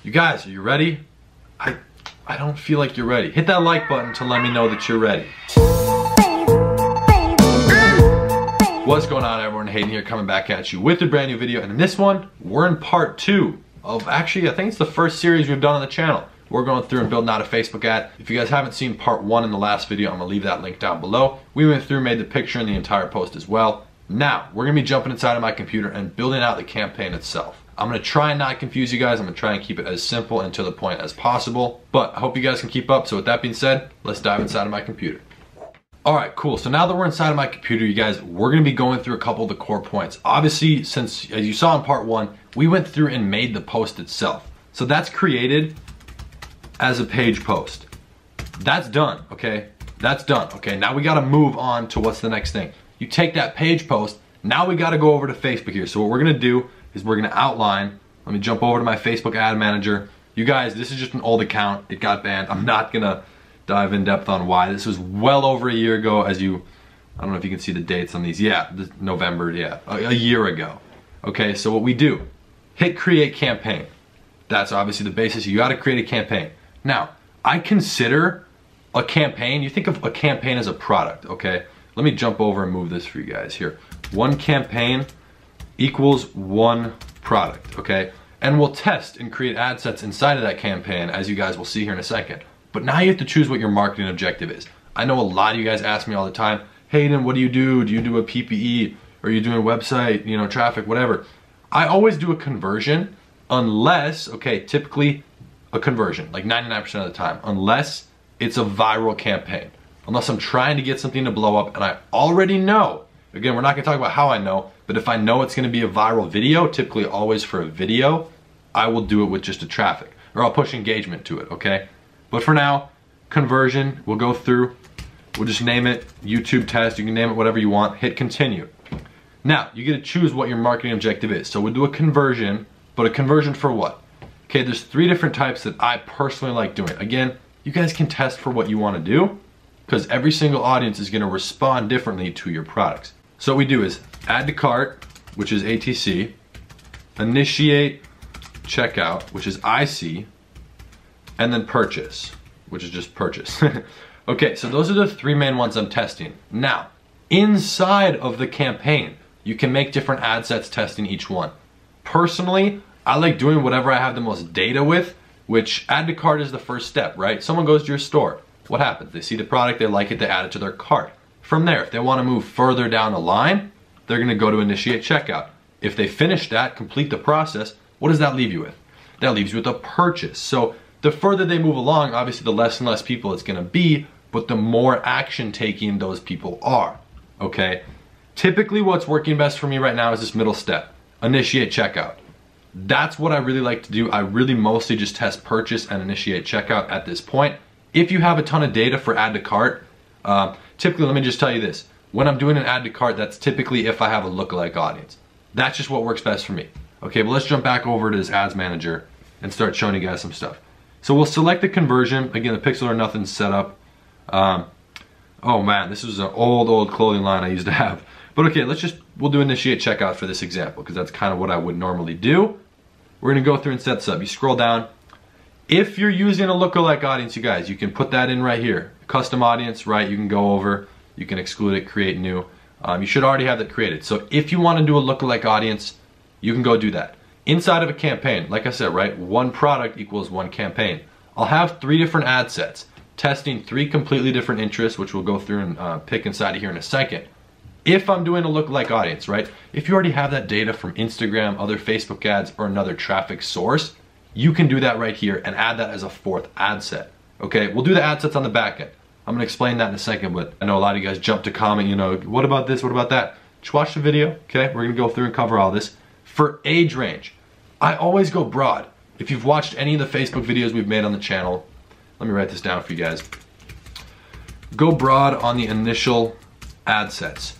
You guys, are you ready? I don't feel like you're ready. Hit that like button to let me know that you're ready. What's going on, everyone? Hayden here, coming back at you with a brand new video. And in this one, we're in part 2 of actually, I think it's the first series we've done on the channel. We're going through and building out a Facebook ad. If you guys haven't seen part 1 in the last video, I'm gonna leave that link down below. We went through, made the picture and the entire post as well. Now, we're gonna be jumping inside of my computer and building out the campaign itself. I'm gonna try and not confuse you guys. I'm gonna try and keep it as simple and to the point as possible. But I hope you guys can keep up. So with that being said, let's dive inside of my computer. All right, cool. So now that we're inside of my computer, you guys, we're gonna be going through a couple of the core points. Obviously, since as you saw in part 1, we went through and made the post itself. So that's created as a page post. That's done, okay? That's done, okay? Now we gotta move on to what's the next thing. You take that page post, now we gotta go over to Facebook here. So what we're gonna do is we're gonna outline. Let me jump over to my Facebook ad manager. You guys, this is just an old account. It got banned. I'm not gonna dive in depth on why. This was well over a year ago, I don't know if you can see the dates on these. Yeah, November, yeah, a year ago. Okay, so what we do, hit create campaign. That's obviously the basis. You gotta create a campaign. Now, I consider a campaign, you think of a campaign as a product, okay? Let me jump over and move this for you guys here. One campaign equals one product, okay? And we'll test and create ad sets inside of that campaign, as you guys will see here in a second. But now you have to choose what your marketing objective is. I know a lot of you guys ask me all the time, Hayden, what do you do? Do you do a PPE? Or are you doing a website, you know, traffic, whatever? I always do a conversion unless, okay, typically a conversion, like 99% of the time, unless it's a viral campaign. Unless I'm trying to get something to blow up and I already know, again, we're not gonna talk about how I know, but if I know it's gonna be a viral video, typically always for a video, I will do it with just a traffic, or I'll push engagement to it, okay? But for now, conversion, we'll go through, we'll just name it YouTube test, you can name it whatever you want, hit continue. Now, you get to choose what your marketing objective is. So we'll do a conversion, but a conversion for what? Okay, there's 3 different types that I personally like doing. Again, you guys can test for what you wanna do, because every single audience is gonna respond differently to your products. So what we do is add to cart, which is ATC, initiate checkout, which is IC, and then purchase, which is just purchase. Okay, so those are the 3 main ones I'm testing. Now, inside of the campaign, you can make different ad sets testing each one. Personally, I like doing whatever I have the most data with, which add to cart is the first step, right? Someone goes to your store. What happens? They see the product, they like it, they add it to their cart. From there, if they want to move further down the line, they're going to go to initiate checkout. If they finish that, complete the process, what does that leave you with? That leaves you with a purchase. So the further they move along, obviously the less and less people it's going to be, but the more action taking those people are, okay? Typically what's working best for me right now is this middle step, initiate checkout. That's what I really like to do. I really mostly just test purchase and initiate checkout at this point. If you have a ton of data for add to cart, typically, let me just tell you this. When I'm doing an add to cart, that's typically if I have a lookalike audience. That's just what works best for me. Okay, but let's jump back over to this ads manager and start showing you guys some stuff. So we'll select the conversion. Again, the pixel or nothing's set up. Oh man, this is an old clothing line I used to have. But okay, we'll do initiate checkout for this example because that's kind of what I would normally do. We're gonna go through and set this up. You scroll down. If you're using a lookalike audience, you guys, you can put that in right here. Custom audience, right? You can go over, you can exclude it, create new. You should already have that created. So if you want to do a lookalike audience, you can go do that. Inside of a campaign, like I said, right? One product equals one campaign. I'll have 3 different ad sets, testing 3 completely different interests, which we'll go through and pick inside of here in a second. If I'm doing a lookalike audience, right? If you already have that data from Instagram, other Facebook ads, or another traffic source, you can do that right here and add that as a 4th ad set. Okay, we'll do the ad sets on the back end. I'm gonna explain that in a second, but I know a lot of you guys jump to comment, you know, what about this, what about that? Just watch the video, okay? We're gonna go through and cover all this. For age range, I always go broad. If you've watched any of the Facebook videos we've made on the channel, let me write this down for you guys. Go broad on the initial ad sets.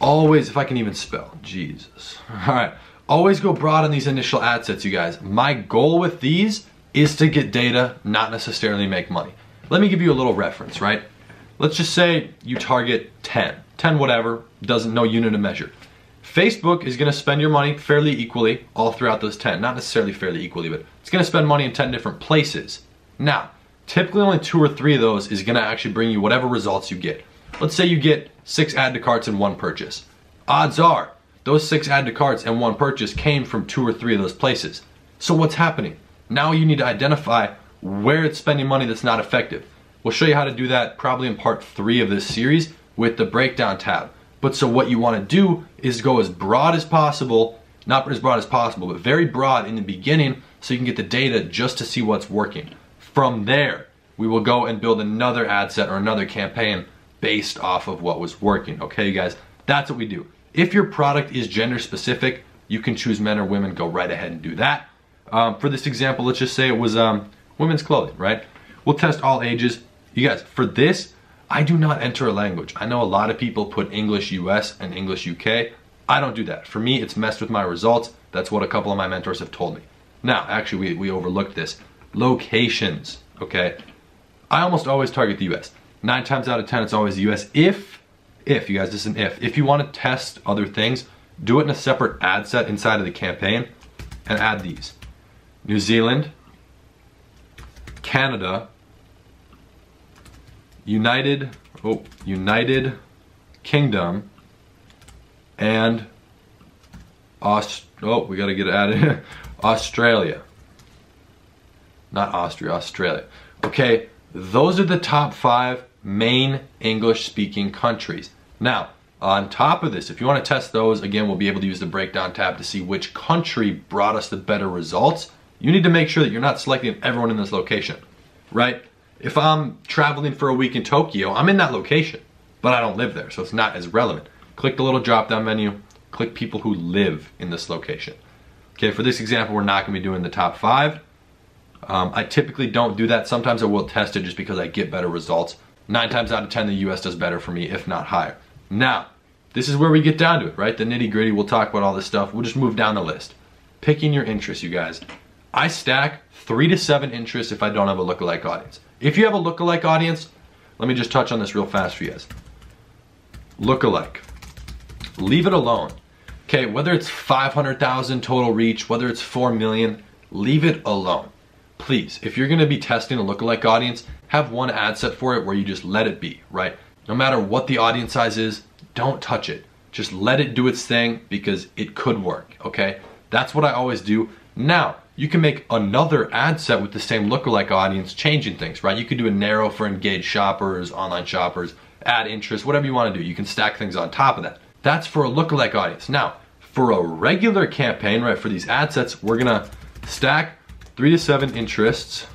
Always, if I can even spell, Jesus. All right, always go broad on these initial ad sets, you guys. My goal with these is to get data, not necessarily make money. Let me give you a little reference, right? Let's just say you target 10 whatever, no unit of measure. Facebook is gonna spend your money fairly equally all throughout those 10. Not necessarily fairly equally, but it's gonna spend money in 10 different places. Now, typically only 2 or 3 of those is gonna actually bring you whatever results you get. Let's say you get 6 add to carts and 1 purchase. Odds are, those 6 add to carts and 1 purchase came from 2 or 3 of those places. So what's happening? Now you need to identify where it's spending money that's not effective. We'll show you how to do that probably in part 3 of this series with the breakdown tab. But so what you want to do is go as broad as possible, not as broad as possible, but very broad in the beginning so you can get the data just to see what's working. From there, we will go and build another ad set or another campaign based off of what was working. Okay, you guys, that's what we do. If your product is gender specific, you can choose men or women, go right ahead and do that. For this example, let's just say it was women's clothing, right? We'll test all ages. You guys, for this, I do not enter a language. I know a lot of people put English US and English UK. I don't do that. For me, it's messed with my results. That's what a couple of my mentors have told me. Now, actually, we overlooked this. Locations, okay? I almost always target the US. 9 times out of 10, it's always the US. If, you guys, this is an if. If you want to test other things, do it in a separate ad set inside of the campaign and add these. New Zealand, Canada, United Kingdom, and we gotta get it added. Australia. Not Austria, Australia. Okay, those are the top 5 main English-speaking countries. Now, on top of this, if you want to test those, again, we'll be able to use the breakdown tab to see which country brought us the better results. You need to make sure that you're not selecting everyone in this location, right? If I'm traveling for a week in Tokyo, I'm in that location, but I don't live there, so it's not as relevant. Click the little drop-down menu, click people who live in this location. Okay, for this example, we're not gonna be doing the top 5. I typically don't do that. Sometimes I will test it just because I get better results. 9 times out of 10, the US does better for me, if not higher. Now, this is where we get down to it, right? The nitty gritty, we'll talk about all this stuff. We'll just move down the list. Picking your interests, you guys. I stack 3 to 7 interests if I don't have a lookalike audience. If you have a lookalike audience, let me just touch on this real fast for you guys. Lookalike. Leave it alone. Okay, whether it's 500,000 total reach, whether it's 4 million, leave it alone. Please, if you're gonna be testing a lookalike audience, have one ad set for it where you just let it be, right? No matter what the audience size is, don't touch it. Just let it do its thing because it could work, okay? That's what I always do. Now, you can make another ad set with the same lookalike audience, changing things, right? You could do a narrow for engaged shoppers, online shoppers, add interest, whatever you want to do. You can stack things on top of that. That's for a lookalike audience. Now, for a regular campaign, right, for these ad sets, we're gonna stack 3 to 7 interests.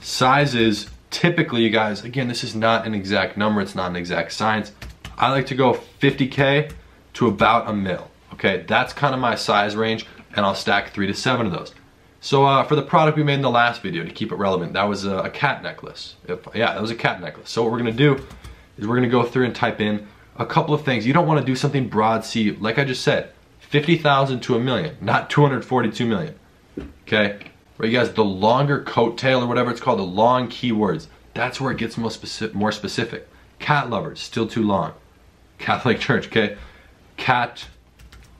Sizes, typically, you guys, again, this is not an exact number, it's not an exact science. I like to go 50K to about $1 million, okay? That's kind of my size range, and I'll stack 3 to 7 of those. So for the product we made in the last video, to keep it relevant, that was a cat necklace. Yeah, that was a cat necklace. So what we're gonna do is we're gonna go through and type in a couple of things. You don't wanna do something broad, see, like I just said, 50,000 to $1 million, not 242 million, okay? Right, you guys, the longer coat tail or whatever it's called, the long keywords, that's where it gets more specific. Cat lovers, still too long. Catholic Church, okay? Cat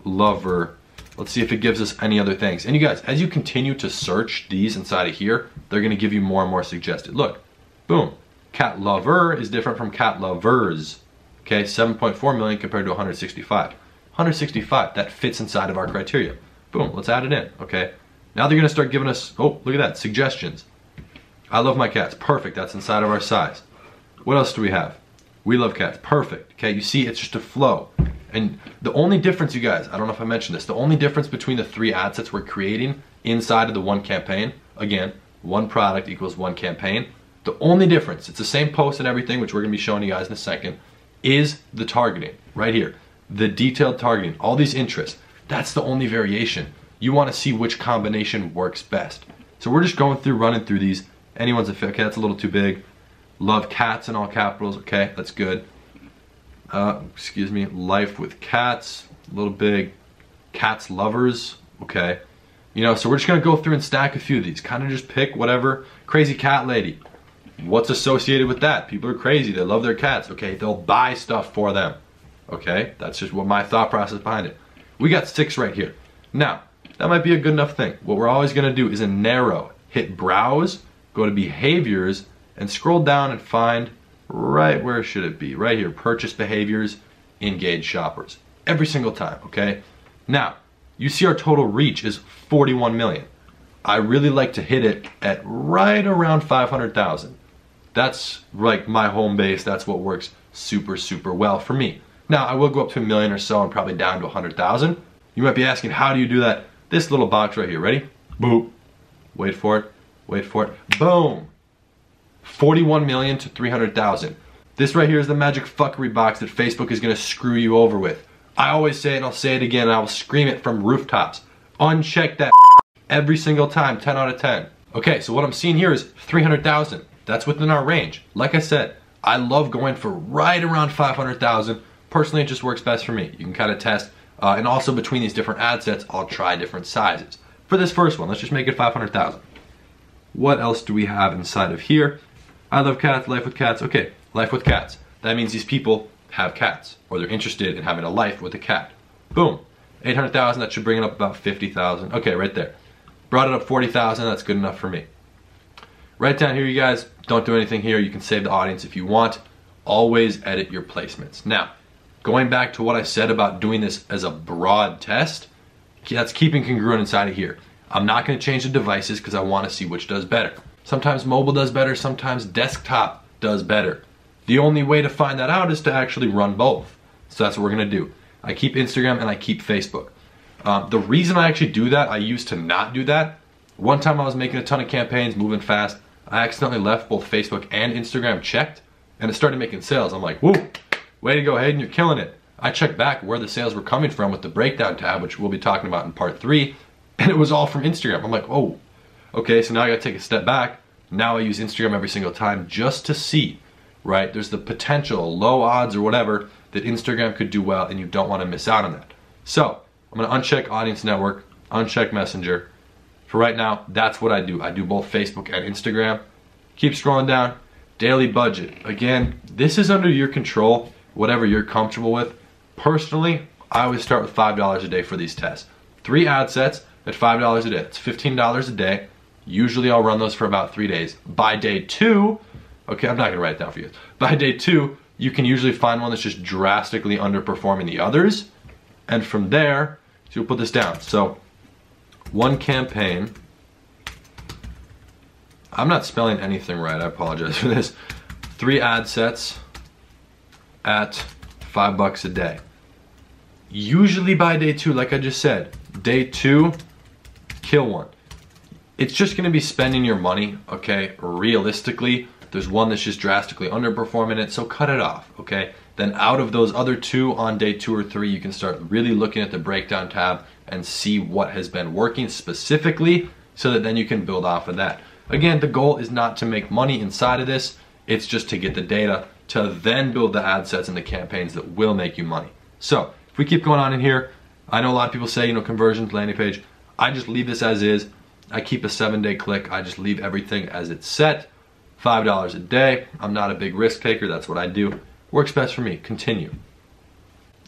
lover. Let's see if it gives us any other things. And you guys, as you continue to search these inside of here, they're gonna give you more and more suggested. Look, boom. Cat lover is different from cat lovers. Okay, 7.4 million compared to 165. 165, that fits inside of our criteria. Boom, let's add it in, okay? Now they're gonna start giving us, oh, look at that, suggestions. I love my cats, perfect, that's inside of our size. What else do we have? We love cats, perfect. Okay, you see, it's just a flow. And the only difference, you guys, I don't know if I mentioned this, the only difference between the 3 ad sets we're creating inside of the one campaign, again, one product equals one campaign. The only difference, it's the same post and everything, which we're gonna be showing you guys in a second, is the targeting, right here. The detailed targeting, all these interests, that's the only variation. You wanna see which combination works best. So we're just going through, running through these. Anyone's a fit, okay, that's a little too big. Love cats in all capitals, okay, that's good. Excuse me, life with cats, a little big. Cats lovers, okay. You know, so we're just gonna go through and stack a few of these. Kind of just pick whatever. Crazy cat lady, what's associated with that? People are crazy, they love their cats, okay. They'll buy stuff for them. Okay, that's just what my thought process behind it. We got 6 right here. Now, that might be a good enough thing. What we're always gonna do is a narrow, hit browse, go to behaviors, and scroll down and find right where should it be? Right here, purchase behaviors, engage shoppers. Every single time, okay? Now, you see our total reach is 41 million. I really like to hit it at right around 500,000. That's like my home base. That's what works super, super well for me. Now, I will go up to 1 million or so and probably down to 100,000. You might be asking, how do you do that? This little box right here, ready? Boop. Wait for it, wait for it. Boom. 41 million to 300,000. This right here is the magic fuckery box that Facebook is gonna screw you over with. I always say it and I'll say it again and I will scream it from rooftops. Uncheck that every single time, 10 out of 10. Okay, so what I'm seeing here is 300,000. That's within our range. Like I said, I love going for right around 500,000. Personally, it just works best for me. You can kind of test. And also between these different ad sets, I'll try different sizes. For this first one, let's just make it 500,000. What else do we have inside of here? I love cats, life with cats. Okay, life with cats. That means these people have cats, or they're interested in having a life with a cat. Boom. 800,000, that should bring it up about 50,000. Okay, right there. Brought it up 40,000, that's good enough for me. Right down here, you guys, don't do anything here. You can save the audience if you want. Always edit your placements. Now, going back to what I said about doing this as a broad test, that's keeping congruent inside of here. I'm not gonna change the devices because I wanna see which does better. Sometimes mobile does better, sometimes desktop does better. The only way to find that out is to actually run both. So that's what we're gonna do. I keep Instagram and I keep Facebook. The reason I actually do that, I used to not do that. One time I was making a ton of campaigns, moving fast. I accidentally left both Facebook and Instagram checked and it started making sales. I'm like, woo, way to go, Hayden, you're killing it. I checked back where the sales were coming from with the breakdown tab, which we'll be talking about in part 3, and it was all from Instagram. I'm like, oh, okay, so now I gotta take a step back. Now I use Instagram every single time just to see, right? There's the potential, low odds or whatever, that Instagram could do well and you don't wanna miss out on that. So, I'm gonna uncheck Audience Network, uncheck Messenger. For right now, that's what I do. I do both Facebook and Instagram. Keep scrolling down. Daily budget. Again, this is under your control, whatever you're comfortable with. Personally, I always start with $5 a day for these tests. 3 ad sets at $5 a day. It's $15 a day. Usually I'll run those for about 3 days. By day 2, okay, I'm not gonna write it down for you. By day 2, you can usually find one that's just drastically underperforming the others. And from there, so you'll put this down. So, one campaign, I'm not spelling anything right, I apologize for this. 3 ad sets at $5 a day. Usually by day 2, like I just said, day 2, kill one. It's just gonna be spending your money, okay? Realistically, there's one that's just drastically underperforming it, so cut it off, okay? Then out of those other 2 on day 2 or 3, you can start really looking at the breakdown tab and see what has been working specifically so that then you can build off of that. Again, the goal is not to make money inside of this, it's just to get the data to then build the ad sets and the campaigns that will make you money. So, if we keep going on in here, I know a lot of people say, you know, conversions, landing page. I just leave this as is. I keep a 7-day click. I just leave everything as it's set. $5 a day. I'm not a big risk taker. That's what I do. Works best for me. Continue.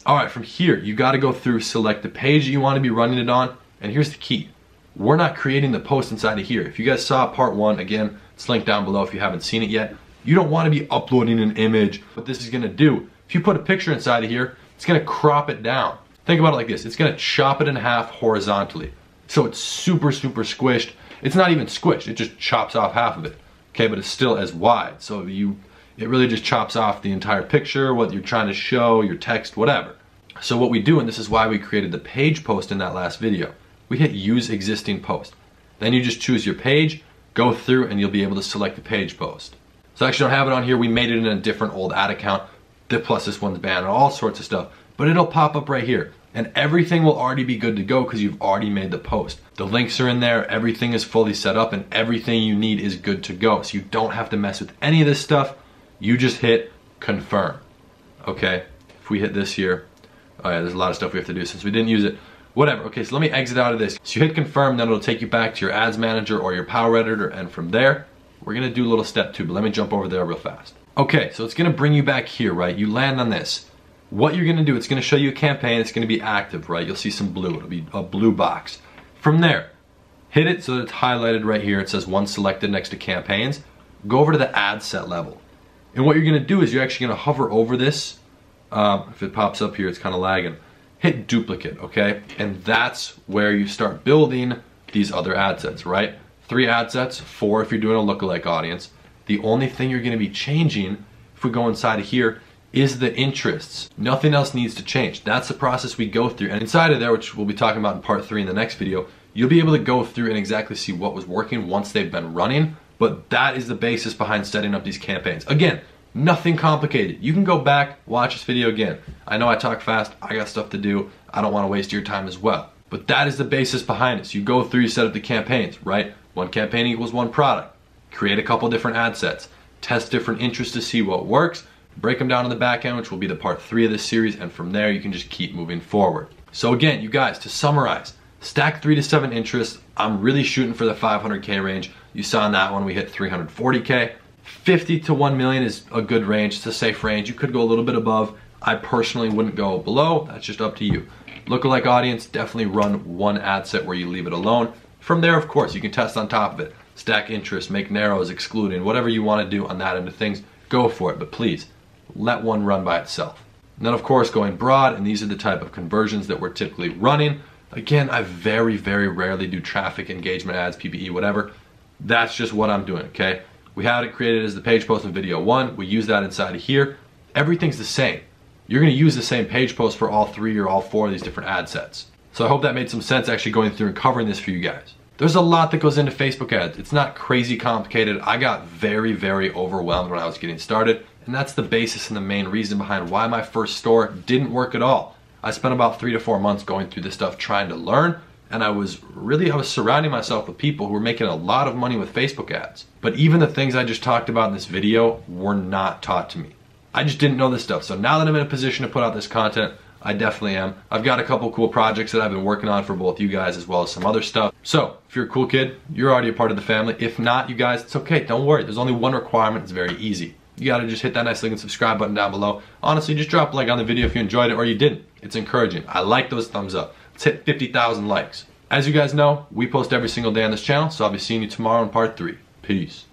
All right, from here, you got to go through, select the page that you want to be running it on. And here's the key. We're not creating the post inside of here. If you guys saw part 1, again, it's linked down below if you haven't seen it yet. You don't want to be uploading an image. What this is going to do, if you put a picture inside of here, it's going to crop it down. Think about it like this. It's going to chop it in half horizontally. So it's super, super squished. It's not even squished. It just chops off half of it. Okay, but it's still as wide. So it really just chops off the entire picture, what you're trying to show, your text, whatever. So what we do, and this is why we created the page post in that last video, we hit use existing post. Then you just choose your page, go through, and you'll be able to select the page post. So I actually don't have it on here. We made it in a different old ad account. Plus this one's banned and all sorts of stuff. But it'll pop up right here. And everything will already be good to go because you've already made the post. The links are in there, everything is fully set up, and everything you need is good to go. So you don't have to mess with any of this stuff. You just hit confirm. Okay, if we hit this here, oh yeah, there's a lot of stuff we have to do since we didn't use it. Whatever, okay, so let me exit out of this. So you hit confirm, then it'll take you back to your ads manager or your power editor, and from there, we're gonna do a little step 2, but let me jump over there real fast. Okay, so it's gonna bring you back here, right? You land on this. What you're gonna do, it's gonna show you a campaign, it's gonna be active, right? You'll see some blue, it'll be a blue box. From there, hit it so that it's highlighted right here. It says one selected next to campaigns. Go over to the ad set level. And what you're gonna do is you're actually gonna hover over this. If it pops up here, it's kind of lagging. Hit duplicate, okay? And that's where you start building these other ad sets, right? 3 ad sets, 4 if you're doing a lookalike audience. The only thing you're gonna be changing, if we go inside of here, is the interests. Nothing else needs to change. That's the process we go through. And inside of there, which we'll be talking about in part 3 in the next video, you'll be able to go through and exactly see what was working once they've been running. But that is the basis behind setting up these campaigns. Again, nothing complicated. You can go back, watch this video again. I know I talk fast, I got stuff to do. I don't want to waste your time as well. But that is the basis behind it. So you go through, you set up the campaigns, right? One campaign equals one product. Create a couple different ad sets. Test different interests to see what works. Break them down in the back end, which will be the part 3 of this series, and from there you can just keep moving forward. So again, you guys, to summarize, stack 3 to 7 interests. I'm really shooting for the 500K range. You saw in that one we hit 340K. 50 to 1 million is a good range. It's a safe range. You could go a little bit above. I personally wouldn't go below. That's just up to you. Lookalike audience, definitely run one ad set where you leave it alone. From there, of course, you can test on top of it. Stack interest, make narrows, excluding, whatever you want to do on that end of things, go for it. But please, let one run by itself. And then of course going broad, and these are the type of conversions that we're typically running. Again, I very, very rarely do traffic engagement ads, PPE, whatever. That's just what I'm doing, okay? We had it created as the page post in video 1. We use that inside of here. Everything's the same. You're gonna use the same page post for all 3 or all 4 of these different ad sets. So I hope that made some sense actually going through and covering this for you guys. There's a lot that goes into Facebook ads. It's not crazy complicated. I got very, very overwhelmed when I was getting started. And that's the basis and the main reason behind why my first store didn't work at all. I spent about 3 to 4 months going through this stuff trying to learn, and I was surrounding myself with people who were making a lot of money with Facebook ads. But even the things I just talked about in this video were not taught to me. I just didn't know this stuff. So now that I'm in a position to put out this content, I definitely am. I've got a couple cool projects that I've been working on for both you guys as well as some other stuff. So if you're a cool kid, you're already a part of the family. If not, you guys, it's okay, don't worry. There's only one requirement, it's very easy. You gotta just hit that nice looking subscribe button down below. Honestly, just drop a like on the video if you enjoyed it or you didn't. It's encouraging. I like those thumbs up. Let's hit 50,000 likes. As you guys know, we post every single day on this channel, so I'll be seeing you tomorrow in part 3. Peace.